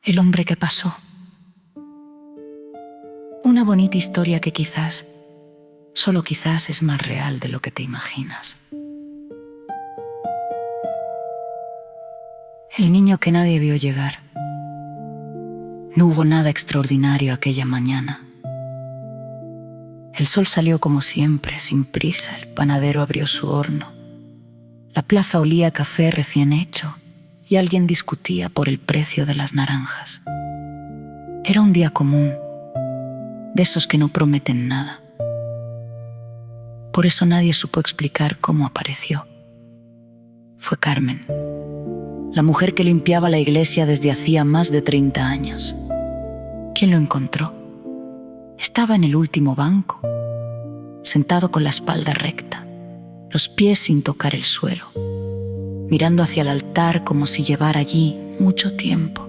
El hombre que pasó. Una bonita historia que quizás, solo quizás, es más real de lo que te imaginas. El niño que nadie vio llegar. No hubo nada extraordinario aquella mañana. El sol salió como siempre, sin prisa. El panadero abrió su horno. La plaza olía a café recién hecho y alguien discutía por el precio de las naranjas. Era un día común, de esos que no prometen nada. Por eso nadie supo explicar cómo apareció. Fue Carmen, la mujer que limpiaba la iglesia desde hacía más de 30 años. ¿Quién lo encontró? Estaba en el último banco, sentado con la espalda recta, los pies sin tocar el suelo, mirando hacia el altar como si llevara allí mucho tiempo.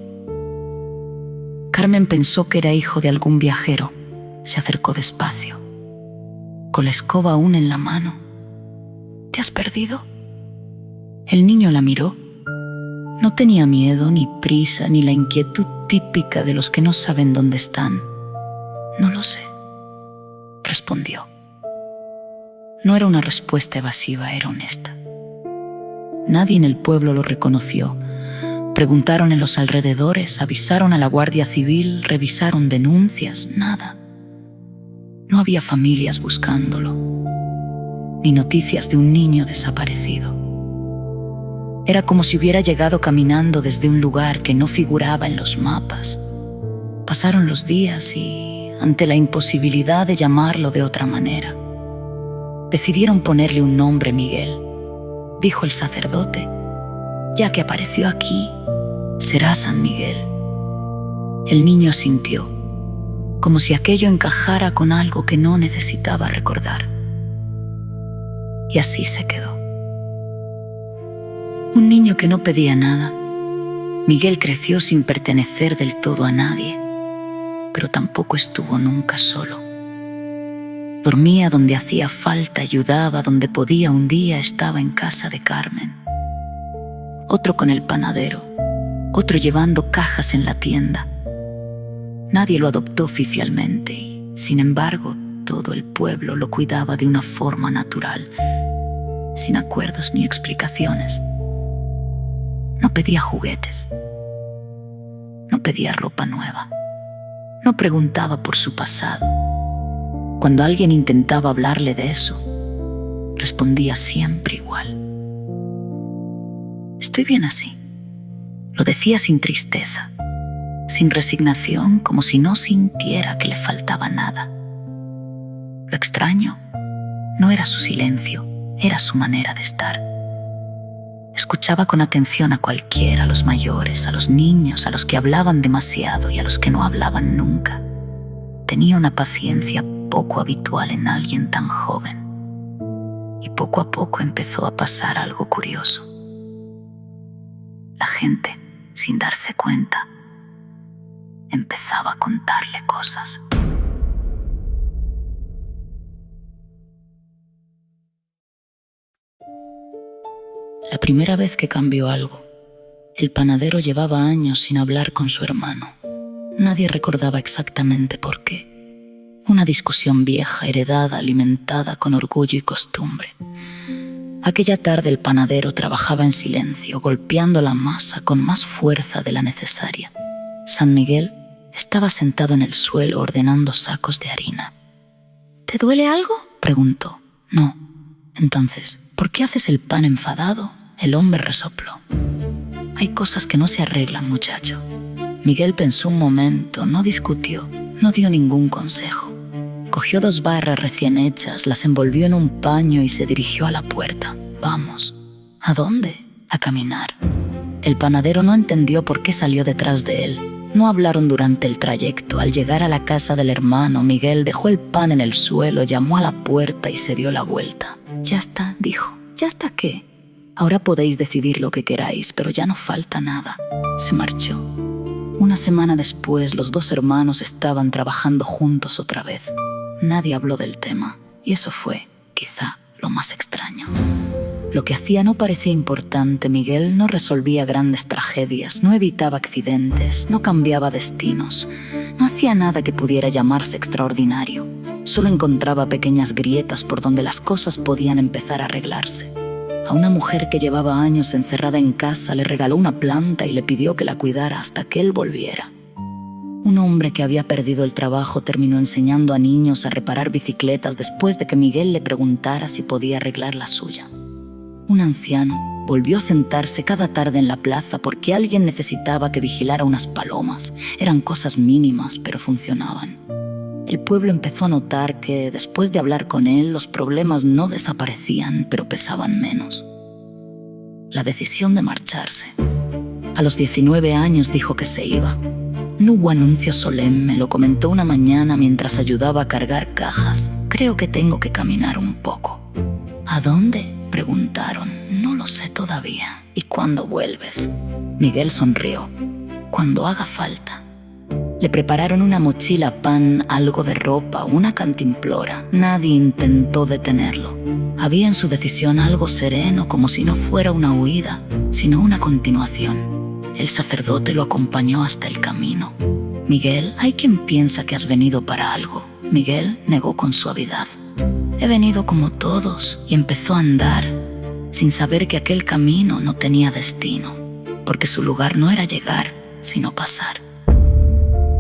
Carmen pensó que era hijo de algún viajero. Se acercó despacio, con la escoba aún en la mano. ¿Te has perdido? El niño la miró. No tenía miedo, ni prisa, ni la inquietud típica de los que no saben dónde están. No lo sé, respondió. No era una respuesta evasiva, era honesta. Nadie en el pueblo lo reconoció. Preguntaron en los alrededores, avisaron a la Guardia Civil, revisaron denuncias, nada. No había familias buscándolo, ni noticias de un niño desaparecido. Era como si hubiera llegado caminando desde un lugar que no figuraba en los mapas. Pasaron los días y, ante la imposibilidad de llamarlo de otra manera, decidieron ponerle un nombre: Miguel. Dijo el sacerdote: ya que apareció aquí, será San Miguel. El niño sintió, como si aquello encajara con algo que no necesitaba recordar. Y así se quedó. Un niño que no pedía nada. Miguel creció sin pertenecer del todo a nadie, pero tampoco estuvo nunca solo. Dormía donde hacía falta, ayudaba donde podía. Un día estaba en casa de Carmen, otro con el panadero, otro llevando cajas en la tienda. Nadie lo adoptó oficialmente y, sin embargo, todo el pueblo lo cuidaba de una forma natural, sin acuerdos ni explicaciones. No pedía juguetes, no pedía ropa nueva, no preguntaba por su pasado. Cuando alguien intentaba hablarle de eso, respondía siempre igual: estoy bien así. Lo decía sin tristeza, sin resignación, como si no sintiera que le faltaba nada. Lo extraño no era su silencio, era su manera de estar. Escuchaba con atención a cualquiera, a los mayores, a los niños, a los que hablaban demasiado y a los que no hablaban nunca. Tenía una paciencia poco habitual en alguien tan joven. Y poco a poco empezó a pasar algo curioso. La gente, sin darse cuenta, empezaba a contarle cosas. La primera vez que cambió algo, el panadero llevaba años sin hablar con su hermano. Nadie recordaba exactamente por qué. Una discusión vieja, heredada, alimentada con orgullo y costumbre. Aquella tarde el panadero trabajaba en silencio, golpeando la masa con más fuerza de la necesaria. San Miguel estaba sentado en el suelo ordenando sacos de harina. ¿Te duele algo?, preguntó. No. Entonces, ¿por qué haces el pan enfadado? El hombre resopló. Hay cosas que no se arreglan, muchacho. Miguel pensó un momento, no discutió, no dio ningún consejo. Cogió 2 barras recién hechas, las envolvió en un paño y se dirigió a la puerta. Vamos. ¿A dónde? A caminar. El panadero no entendió por qué salió detrás de él. No hablaron durante el trayecto. Al llegar a la casa del hermano, Miguel dejó el pan en el suelo, llamó a la puerta y se dio la vuelta. Ya está, dijo. ¿Ya está qué? Ahora podéis decidir lo que queráis, pero ya no falta nada. Se marchó. Una semana después, los 2 hermanos estaban trabajando juntos otra vez. Nadie habló del tema, y eso fue, quizá, lo más extraño. Lo que hacía no parecía importante. Miguel no resolvía grandes tragedias, no evitaba accidentes, no cambiaba destinos, no hacía nada que pudiera llamarse extraordinario. Solo encontraba pequeñas grietas por donde las cosas podían empezar a arreglarse. A una mujer que llevaba años encerrada en casa le regaló una planta y le pidió que la cuidara hasta que él volviera. Un hombre que había perdido el trabajo terminó enseñando a niños a reparar bicicletas después de que Miguel le preguntara si podía arreglar la suya. Un anciano volvió a sentarse cada tarde en la plaza porque alguien necesitaba que vigilara unas palomas. Eran cosas mínimas, pero funcionaban. El pueblo empezó a notar que, después de hablar con él, los problemas no desaparecían, pero pesaban menos. La decisión de marcharse. A los 19 años dijo que se iba. No hubo anuncio solemne, lo comentó una mañana mientras ayudaba a cargar cajas. Creo que tengo que caminar un poco. ¿A dónde?, preguntaron. No lo sé todavía. ¿Y cuándo vuelves? Miguel sonrió. Cuando haga falta. Le prepararon una mochila, pan, algo de ropa, una cantimplora. Nadie intentó detenerlo. Había en su decisión algo sereno, como si no fuera una huida, sino una continuación. El sacerdote lo acompañó hasta el camino. Miguel, hay quien piensa que has venido para algo. Miguel negó con suavidad. He venido como todos, y empezó a andar, sin saber que aquel camino no tenía destino, porque su lugar no era llegar, sino pasar.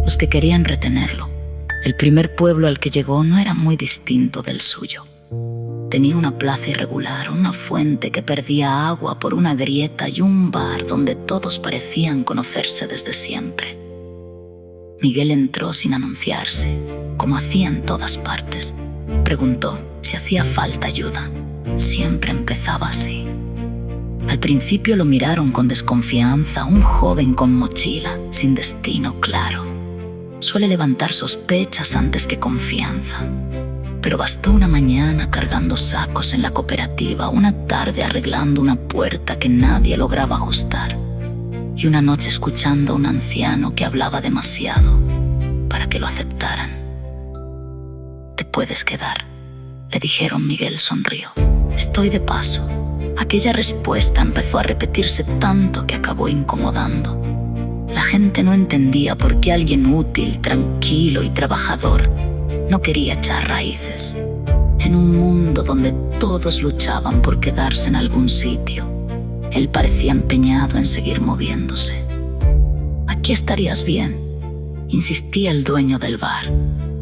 Los que querían retenerlo. El primer pueblo al que llegó no era muy distinto del suyo. Tenía una plaza irregular, una fuente que perdía agua por una grieta y un bar donde todos parecían conocerse desde siempre. Miguel entró sin anunciarse, como hacía en todas partes. Preguntó si hacía falta ayuda. Siempre empezaba así. Al principio lo miraron con desconfianza, un joven con mochila, sin destino claro. Suele levantar sospechas antes que confianza. Pero bastó una mañana cargando sacos en la cooperativa, una tarde arreglando una puerta que nadie lograba ajustar, y una noche escuchando a un anciano que hablaba demasiado para que lo aceptaran. «Te puedes quedar», le dijeron. Miguel sonrió. «Estoy de paso». Aquella respuesta empezó a repetirse tanto que acabó incomodando. La gente no entendía por qué alguien útil, tranquilo y trabajador no quería echar raíces. En un mundo donde todos luchaban por quedarse en algún sitio, él parecía empeñado en seguir moviéndose. «Aquí estarías bien», insistía el dueño del bar.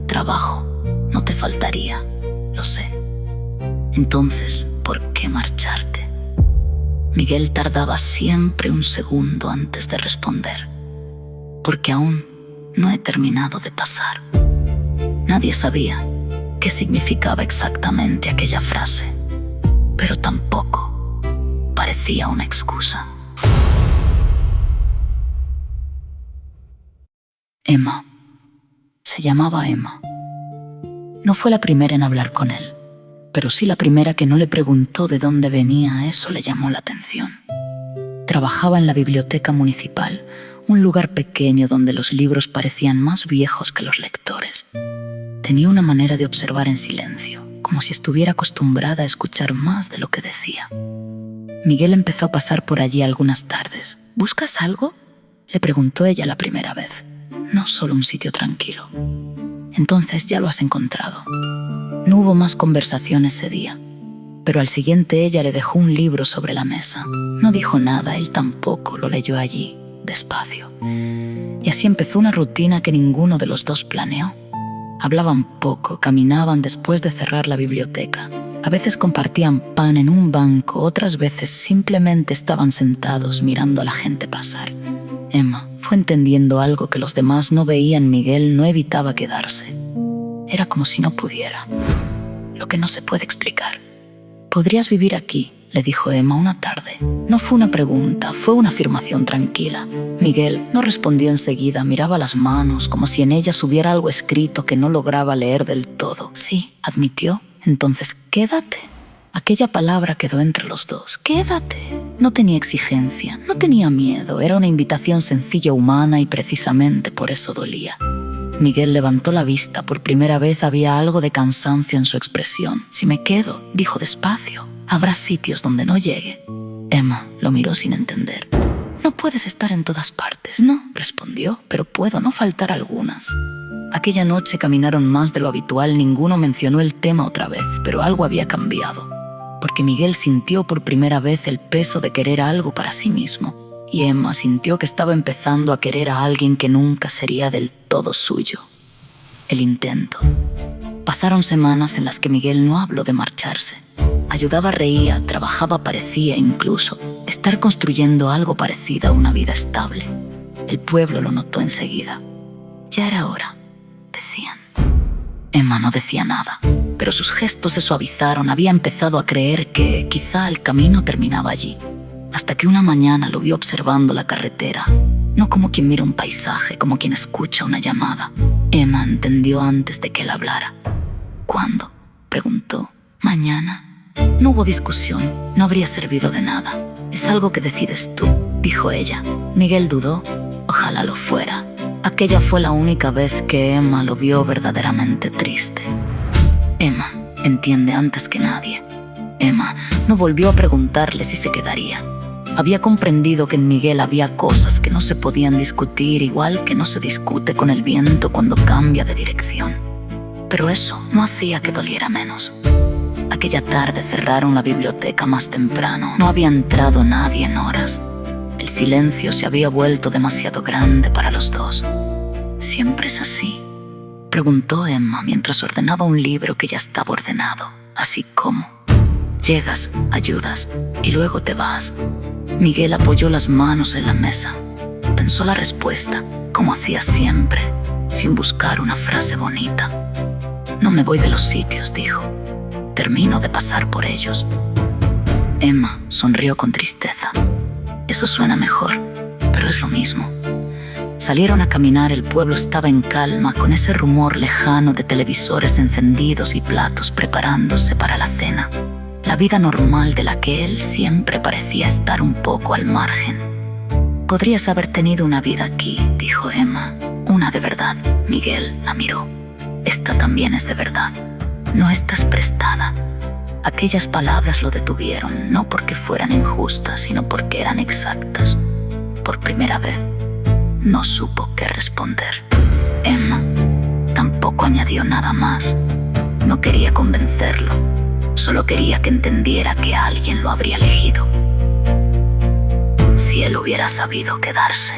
«Trabajo no te faltaría, lo sé. Entonces, ¿por qué marcharte?». Miguel tardaba siempre un segundo antes de responder. «Porque aún no he terminado de pasar». Nadie sabía qué significaba exactamente aquella frase, pero tampoco parecía una excusa. Emma. Se llamaba Emma. No fue la primera en hablar con él, pero sí la primera que no le preguntó de dónde venía. Eso le llamó la atención. Trabajaba en la biblioteca municipal, un lugar pequeño donde los libros parecían más viejos que los lectores. Tenía una manera de observar en silencio, como si estuviera acostumbrada a escuchar más de lo que decía. Miguel empezó a pasar por allí algunas tardes. «¿Buscas algo?», le preguntó ella la primera vez. «No, solo un sitio tranquilo». «Entonces ya lo has encontrado». No hubo más conversación ese día, pero al siguiente ella le dejó un libro sobre la mesa. No dijo nada, él tampoco, lo leyó allí, despacio. Y así empezó una rutina que ninguno de los dos planeó. Hablaban poco, caminaban después de cerrar la biblioteca. A veces compartían pan en un banco, otras veces simplemente estaban sentados mirando a la gente pasar. Emma fue entendiendo algo que los demás no veían. Miguel no evitaba quedarse. Era como si no pudiera. Lo que no se puede explicar. «Podrías vivir aquí», le dijo Emma una tarde. No fue una pregunta, fue una afirmación tranquila. Miguel no respondió enseguida, miraba las manos como si en ellas hubiera algo escrito que no lograba leer del todo. «Sí», admitió. «Entonces quédate». Aquella palabra quedó entre los dos. «Quédate». No tenía exigencia, no tenía miedo, era una invitación sencilla, humana, y precisamente por eso dolía. Miguel levantó la vista. Por primera vez había algo de cansancio en su expresión. «Si me quedo», dijo despacio, Habrá sitios donde no llegue. Emma lo miró sin entender. No puedes estar en todas partes. No, respondió, pero puedo no faltar algunas. Aquella noche caminaron más de lo habitual, ninguno mencionó el tema otra vez, pero algo había cambiado, porque Miguel sintió por primera vez el peso de querer algo para sí mismo, y Emma sintió que estaba empezando a querer a alguien que nunca sería del todo suyo. El intento. Pasaron semanas en las que Miguel no habló de marcharse. Ayudaba, reía, trabajaba, parecía incluso estar construyendo algo parecido a una vida estable. El pueblo lo notó enseguida. Ya era hora, decían. Emma no decía nada, pero sus gestos se suavizaron. Había empezado a creer que quizá el camino terminaba allí, hasta que una mañana lo vio observando la carretera, no como quien mira un paisaje, como quien escucha una llamada. Emma entendió antes de que él hablara. ¿Cuándo?, preguntó. Mañana. No hubo discusión, no habría servido de nada. Es algo que decides tú, dijo ella. Miguel dudó. Ojalá lo fuera. Aquella fue la única vez que Emma lo vio verdaderamente triste. Emma entiende antes que nadie. Emma no volvió a preguntarle si se quedaría. Había comprendido que en Miguel había cosas que no se podían discutir, igual que no se discute con el viento cuando cambia de dirección. Pero eso no hacía que doliera menos. Aquella tarde cerraron la biblioteca más temprano. No había entrado nadie en horas. El silencio se había vuelto demasiado grande para los dos. ¿Siempre es así?, preguntó Emma mientras ordenaba un libro que ya estaba ordenado. Así como llegas, ayudas y luego te vas. Miguel apoyó las manos en la mesa. Pensó la respuesta, como hacía siempre, sin buscar una frase bonita. No me voy de los sitios, dijo. Termino de pasar por ellos. Emma sonrió con tristeza. Eso suena mejor, pero es lo mismo. Salieron a caminar. El pueblo estaba en calma, con ese rumor lejano de televisores encendidos y platos preparándose para la cena. La vida normal de la que él siempre parecía estar un poco al margen. Podrías haber tenido una vida aquí, dijo Emma. Una de verdad. Miguel la miró. Esta también es de verdad. No estás prestada. Aquellas palabras lo detuvieron, no porque fueran injustas, sino porque eran exactas. Por primera vez, no supo qué responder. Emma tampoco añadió nada más. No quería convencerlo, solo quería que entendiera que alguien lo habría elegido. Si él hubiera sabido quedarse.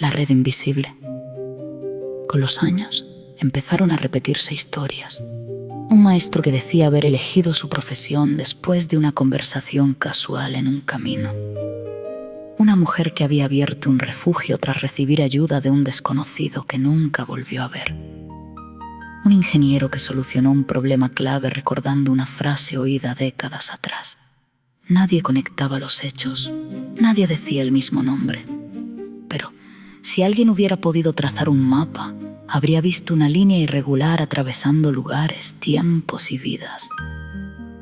la red invisible. Con los años, empezaron a repetirse historias. Un maestro que decía haber elegido su profesión después de una conversación casual en un camino. Una mujer que había abierto un refugio tras recibir ayuda de un desconocido que nunca volvió a ver. Un ingeniero que solucionó un problema clave recordando una frase oída décadas atrás. Nadie conectaba los hechos, nadie decía el mismo nombre. Pero si alguien hubiera podido trazar un mapa, habría visto una línea irregular atravesando lugares, tiempos y vidas.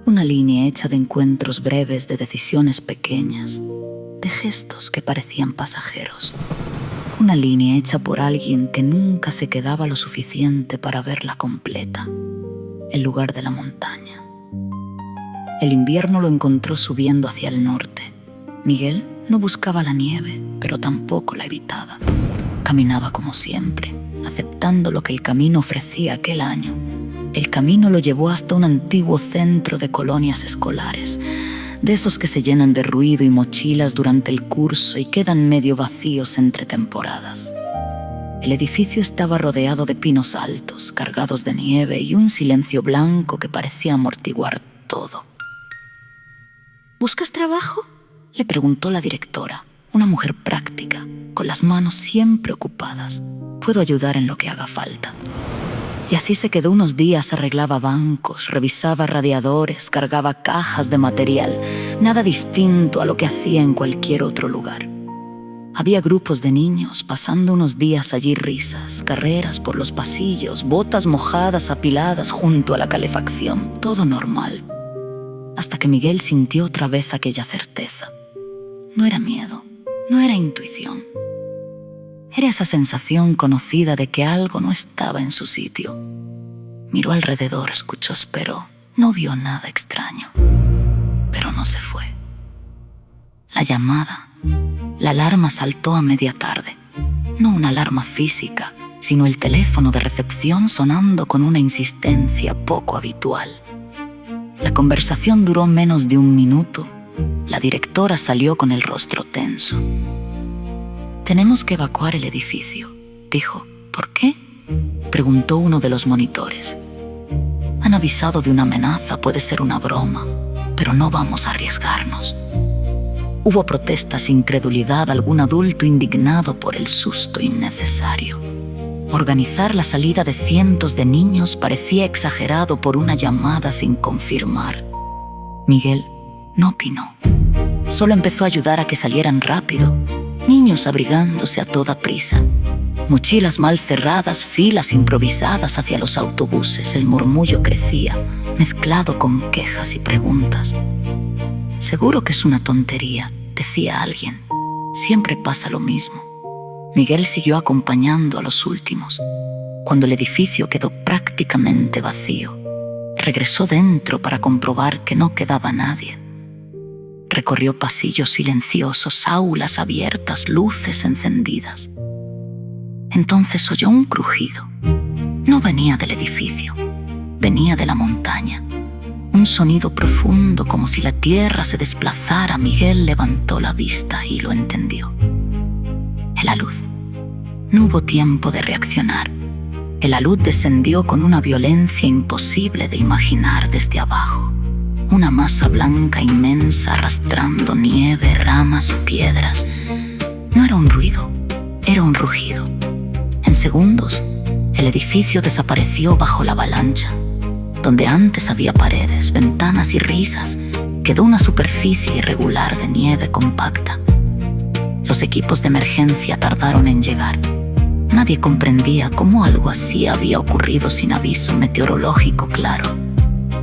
Una línea hecha de encuentros breves, de decisiones pequeñas, de gestos que parecían pasajeros. Una línea hecha por alguien que nunca se quedaba lo suficiente para verla completa, el lugar de la montaña. El invierno lo encontró subiendo hacia el norte. Miguel no buscaba la nieve, pero tampoco la evitaba. Caminaba como siempre, aceptando lo que el camino ofrecía aquel año. El camino lo llevó hasta un antiguo centro de colonias escolares, de esos que se llenan de ruido y mochilas durante el curso y quedan medio vacíos entre temporadas. El edificio estaba rodeado de pinos altos, cargados de nieve y un silencio blanco que parecía amortiguar todo. ¿Buscas trabajo?, le preguntó la directora, una mujer práctica, con las manos siempre ocupadas. Puedo ayudar en lo que haga falta. Y así se quedó unos días, arreglaba bancos, revisaba radiadores, cargaba cajas de material, nada distinto a lo que hacía en cualquier otro lugar. Había grupos de niños pasando unos días allí, risas, carreras por los pasillos, botas mojadas apiladas junto a la calefacción, todo normal. Hasta que Miguel sintió otra vez aquella certeza. No era miedo, no era intuición. Era esa sensación conocida de que algo no estaba en su sitio. Miró alrededor, escuchó, esperó, no vio nada extraño. Pero no se fue. La llamada, la alarma saltó a media tarde. No una alarma física, sino el teléfono de recepción sonando con una insistencia poco habitual. La conversación duró menos de un minuto. La directora salió con el rostro tenso. «Tenemos que evacuar el edificio», dijo. «¿Por qué?», preguntó uno de los monitores. «Han avisado de una amenaza, puede ser una broma, pero no vamos a arriesgarnos». Hubo protestas, incredulidad, algún adulto indignado por el susto innecesario. Organizar la salida de cientos de niños parecía exagerado por una llamada sin confirmar. Miguel no opinó. Solo empezó a ayudar a que salieran rápido. Niños abrigándose a toda prisa. Mochilas mal cerradas, filas improvisadas hacia los autobuses. El murmullo crecía, mezclado con quejas y preguntas. «Seguro que es una tontería», decía alguien. «Siempre pasa lo mismo». Miguel siguió acompañando a los últimos. Cuando el edificio quedó prácticamente vacío, regresó dentro para comprobar que no quedaba nadie. Recorrió pasillos silenciosos, aulas abiertas, luces encendidas. Entonces oyó un crujido. No venía del edificio, venía de la montaña. Un sonido profundo, como si la tierra se desplazara. Miguel levantó la vista y lo entendió. El alud. No hubo tiempo de reaccionar. El alud descendió con una violencia imposible de imaginar desde abajo. Una masa blanca inmensa arrastrando nieve, ramas, piedras. No era un ruido, era un rugido. En segundos, el edificio desapareció bajo la avalancha. Donde antes había paredes, ventanas y risas, quedó una superficie irregular de nieve compacta. Los equipos de emergencia tardaron en llegar. Nadie comprendía cómo algo así había ocurrido sin aviso meteorológico claro.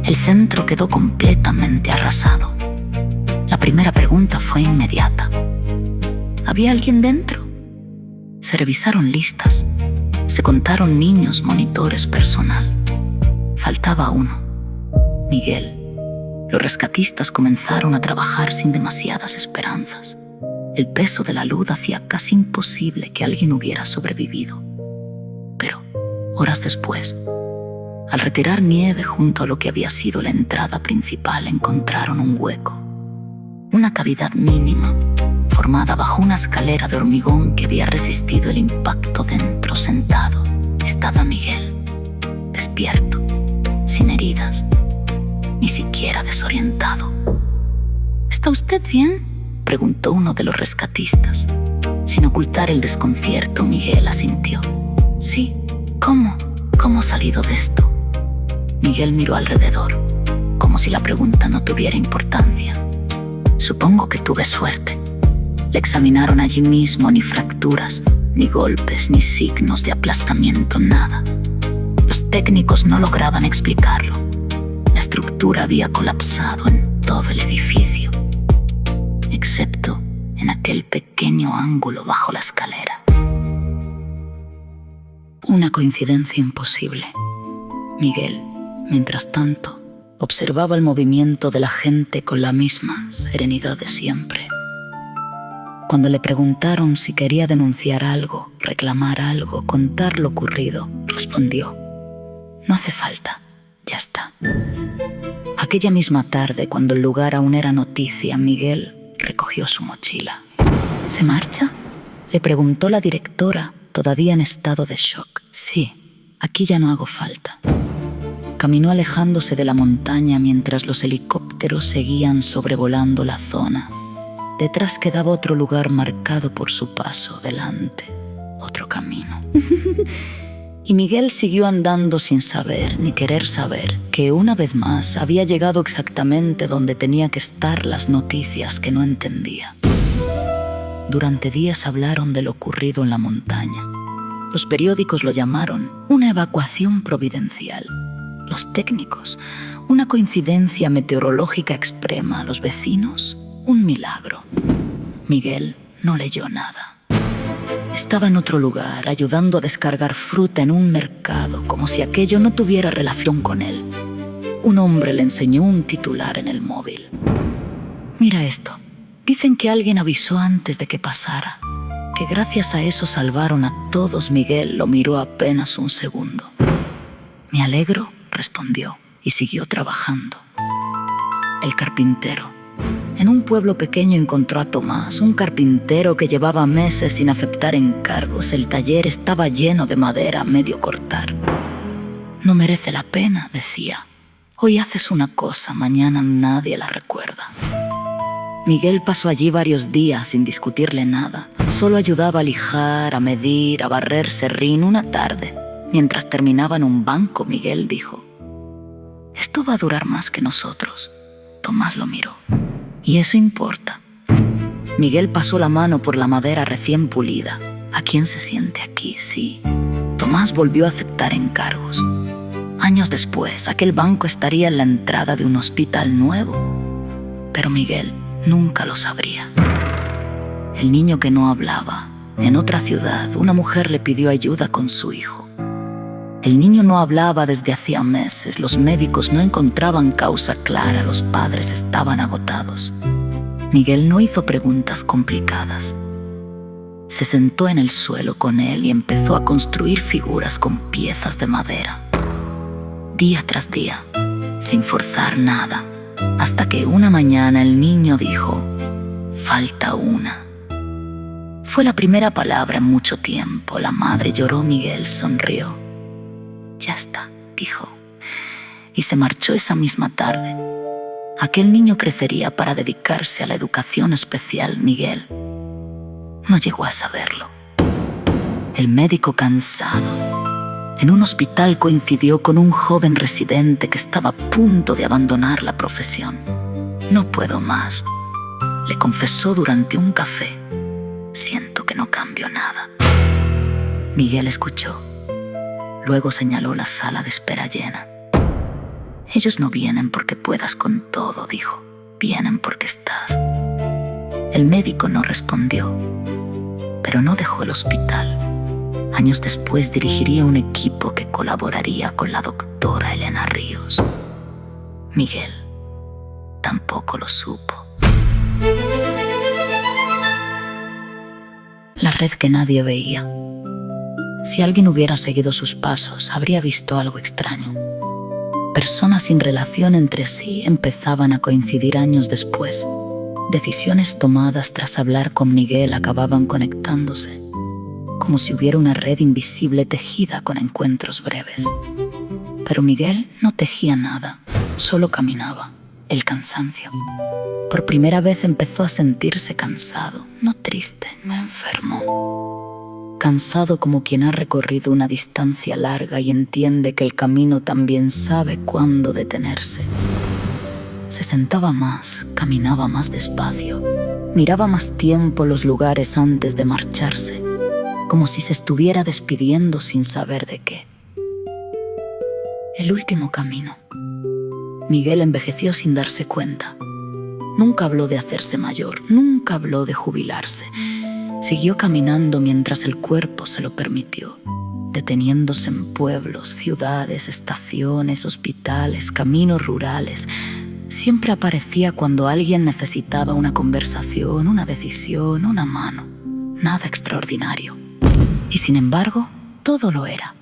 El centro quedó completamente arrasado. La primera pregunta fue inmediata. ¿Había alguien dentro? Se revisaron listas. Se contaron niños, monitores, personal. Faltaba uno. Miguel. Los rescatistas comenzaron a trabajar sin demasiadas esperanzas. El peso de la luz hacía casi imposible que alguien hubiera sobrevivido. Pero, horas después, al retirar nieve junto a lo que había sido la entrada principal, encontraron un hueco. Una cavidad mínima, formada bajo una escalera de hormigón que había resistido el impacto. Dentro, sentado, estaba Miguel, despierto, sin heridas, ni siquiera desorientado. ¿Está usted bien?, preguntó uno de los rescatistas. Sin ocultar el desconcierto, Miguel asintió. Sí. ¿Cómo he salido de esto? Miguel miró alrededor, como si la pregunta no tuviera importancia. Supongo que tuve suerte. Le examinaron allí mismo, ni fracturas, ni golpes, ni signos de aplastamiento, nada. Los técnicos no lograban explicarlo. La estructura había colapsado en todo el edificio, excepto en aquel pequeño ángulo bajo la escalera. Una coincidencia imposible. Miguel, mientras tanto, observaba el movimiento de la gente con la misma serenidad de siempre. Cuando le preguntaron si quería denunciar algo, reclamar algo, contar lo ocurrido, respondió: no hace falta, ya está. Aquella misma tarde, cuando el lugar aún era noticia, Miguel recogió su mochila. ¿Se marcha?, le preguntó la directora, todavía en estado de shock. Sí, aquí ya no hago falta. Caminó alejándose de la montaña mientras los helicópteros seguían sobrevolando la zona. Detrás quedaba otro lugar marcado por su paso, delante otro camino. Y Miguel siguió andando sin saber ni querer saber que una vez más había llegado exactamente donde tenía que estar las noticias que no entendía. Durante días hablaron de lo ocurrido en la montaña. Los periódicos lo llamaron una evacuación providencial. Los técnicos, una coincidencia meteorológica extrema. Los vecinos, un milagro. Miguel no leyó nada. Estaba en otro lugar, ayudando a descargar fruta en un mercado, como si aquello no tuviera relación con él. Un hombre le enseñó un titular en el móvil. Mira esto. Dicen que alguien avisó antes de que pasara, que gracias a eso salvaron a todos. Miguel lo miró apenas un segundo. Me alegro, respondió, y siguió trabajando. El carpintero. En un pueblo pequeño encontró a Tomás, un carpintero que llevaba meses sin aceptar encargos. El taller estaba lleno de madera a medio cortar. No merece la pena, decía. Hoy haces una cosa, mañana nadie la recuerda. Miguel pasó allí varios días sin discutirle nada. Solo ayudaba a lijar, a medir, a barrer serrín. Una tarde, mientras terminaba en un banco, Miguel dijo: «Esto va a durar más que nosotros». Tomás lo miró. «¿Y eso importa?». Miguel pasó la mano por la madera recién pulida. «¿A quién se siente aquí?». Sí. Tomás volvió a aceptar encargos. Años después, aquel banco estaría en la entrada de un hospital nuevo. Pero Miguel nunca lo sabría. El niño que no hablaba. En otra ciudad, una mujer le pidió ayuda con su hijo. El niño no hablaba desde hacía meses. Los médicos no encontraban causa clara. Los padres estaban agotados. Miguel no hizo preguntas complicadas. Se sentó en el suelo con él y empezó a construir figuras con piezas de madera. Día tras día, sin forzar nada. Hasta que una mañana el niño dijo: «Falta una». Fue la primera palabra en mucho tiempo. La madre lloró. Miguel sonrió. «Ya está», dijo, y se marchó esa misma tarde. Aquel niño crecería para dedicarse a la educación especial. Miguel no llegó a saberlo. El médico, cansado, en un hospital coincidió con un joven residente que estaba a punto de abandonar la profesión. «No puedo más», le confesó durante un café. «Siento que no cambio nada». Miguel escuchó. Luego señaló la sala de espera llena. «Ellos no vienen porque puedas con todo», dijo. «Vienen porque estás». El médico no respondió, pero no dejó el hospital. Años después dirigiría un equipo que colaboraría con la doctora Elena Ríos. Miguel tampoco lo supo. La red que nadie veía. Si alguien hubiera seguido sus pasos, habría visto algo extraño. Personas sin relación entre sí empezaban a coincidir años después. Decisiones tomadas tras hablar con Miguel acababan conectándose, como si hubiera una red invisible tejida con encuentros breves. Pero Miguel no tejía nada, solo caminaba, el cansancio. Por primera vez empezó a sentirse cansado, no triste, no enfermo. Cansado como quien ha recorrido una distancia larga y entiende que el camino también sabe cuándo detenerse. Se sentaba más, caminaba más despacio, miraba más tiempo los lugares antes de marcharse, como si se estuviera despidiendo sin saber de qué. El último camino. Miguel envejeció sin darse cuenta. Nunca habló de hacerse mayor, nunca habló de jubilarse. Siguió caminando mientras el cuerpo se lo permitió, deteniéndose en pueblos, ciudades, estaciones, hospitales, caminos rurales. Siempre aparecía cuando alguien necesitaba una conversación, una decisión, una mano. Nada extraordinario. Y sin embargo, todo lo era.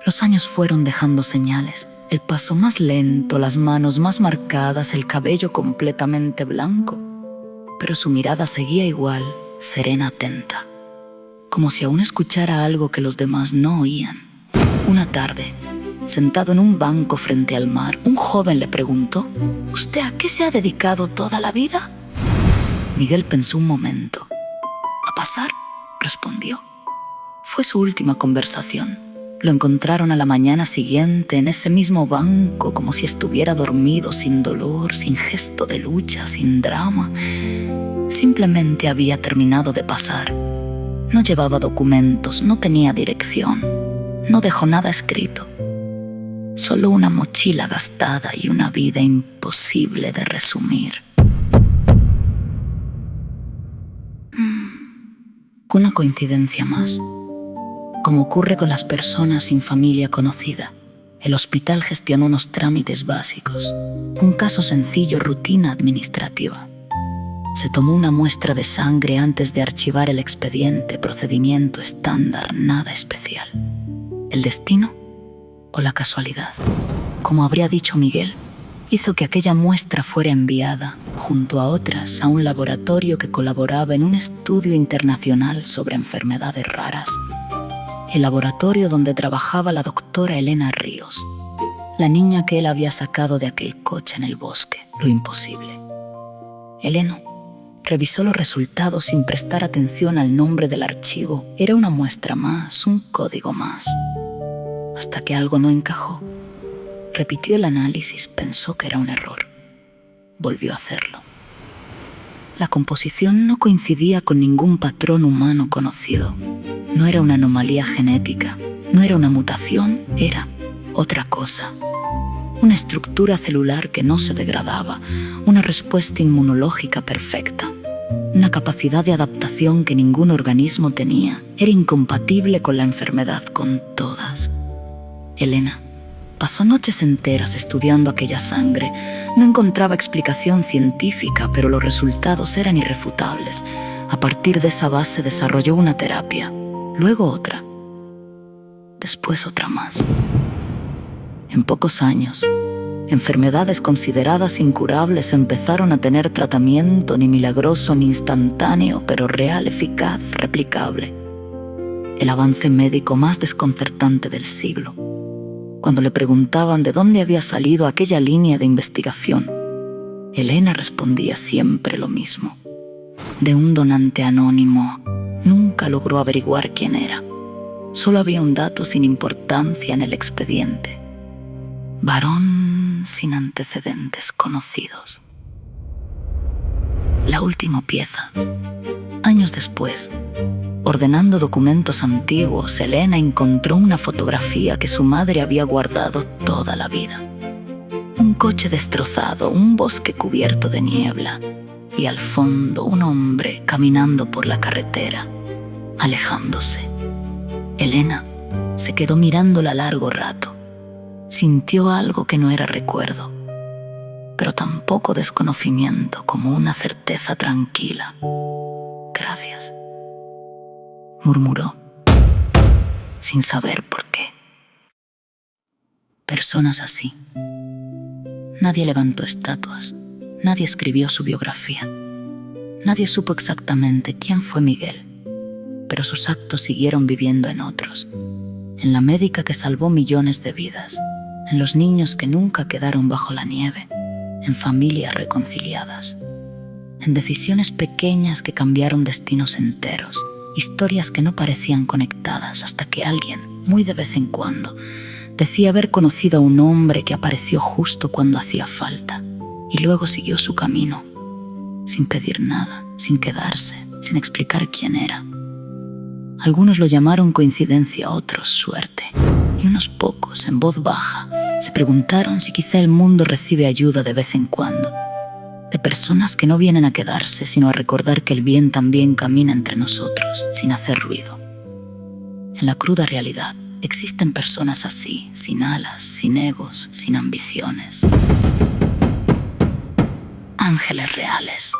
Los años fueron dejando señales. El paso más lento, las manos más marcadas, el cabello completamente blanco. Pero su mirada seguía igual, serena, atenta. Como si aún escuchara algo que los demás no oían. Una tarde, sentado en un banco frente al mar, un joven le preguntó: ¿Usted a qué se ha dedicado toda la vida? Miguel pensó un momento. «A pasar», respondió. Fue su última conversación. Lo encontraron a la mañana siguiente en ese mismo banco, como si estuviera dormido, sin dolor, sin gesto de lucha, sin drama. Simplemente había terminado de pasar. No llevaba documentos, no tenía dirección, no dejó nada escrito. Solo una mochila gastada y una vida imposible de resumir. Una coincidencia más. Como ocurre con las personas sin familia conocida, el hospital gestionó unos trámites básicos, un caso sencillo, rutina administrativa. Se tomó una muestra de sangre antes de archivar el expediente, procedimiento estándar, nada especial. ¿El destino o la casualidad? Como habría dicho Miguel, hizo que aquella muestra fuera enviada, junto a otras, a un laboratorio que colaboraba en un estudio internacional sobre enfermedades raras. El laboratorio donde trabajaba la doctora Elena Ríos, la niña que él había sacado de aquel coche en el bosque, lo imposible. Elena revisó los resultados sin prestar atención al nombre del archivo. Era una muestra más, un código más. Hasta que algo no encajó. Repitió el análisis, pensó que era un error. Volvió a hacerlo. La composición no coincidía con ningún patrón humano conocido. No era una anomalía genética, no era una mutación, era otra cosa. Una estructura celular que no se degradaba, una respuesta inmunológica perfecta, una capacidad de adaptación que ningún organismo tenía. Era incompatible con la enfermedad, con todas. Elena pasó noches enteras estudiando aquella sangre. No encontraba explicación científica, pero los resultados eran irrefutables. A partir de esa base desarrolló una terapia, luego otra, después otra más. En pocos años, enfermedades consideradas incurables empezaron a tener tratamiento, ni milagroso ni instantáneo, pero real, eficaz, replicable. El avance médico más desconcertante del siglo. Cuando le preguntaban de dónde había salido aquella línea de investigación, Elena respondía siempre lo mismo. De un donante anónimo. Nunca logró averiguar quién era. Solo había un dato sin importancia en el expediente. Varón sin antecedentes conocidos. La última pieza. Años después, ordenando documentos antiguos, Elena encontró una fotografía que su madre había guardado toda la vida. Un coche destrozado, un bosque cubierto de niebla y al fondo un hombre caminando por la carretera, alejándose. Elena se quedó mirándola largo rato. Sintió algo que no era recuerdo, pero tampoco desconocimiento, como una certeza tranquila. «Gracias», murmuró, sin saber por qué. Personas así. Nadie levantó estatuas, Nadie escribió su biografía. Nadie supo exactamente quién fue Miguel, pero sus actos siguieron viviendo en otros. En la médica que salvó millones de vidas, en los niños que nunca quedaron bajo la nieve, en familias reconciliadas, en decisiones pequeñas que cambiaron destinos enteros, historias que no parecían conectadas hasta que alguien, muy de vez en cuando, decía haber conocido a un hombre que apareció justo cuando hacía falta y luego siguió su camino, sin pedir nada, sin quedarse, sin explicar quién era. Algunos lo llamaron coincidencia, otros suerte, y unos pocos, en voz baja, se preguntaron si quizá el mundo recibe ayuda de vez en cuando, de personas que no vienen a quedarse, sino a recordar que el bien también camina entre nosotros, sin hacer ruido. En la cruda realidad, existen personas así, sin alas, sin egos, sin ambiciones. Ángeles reales.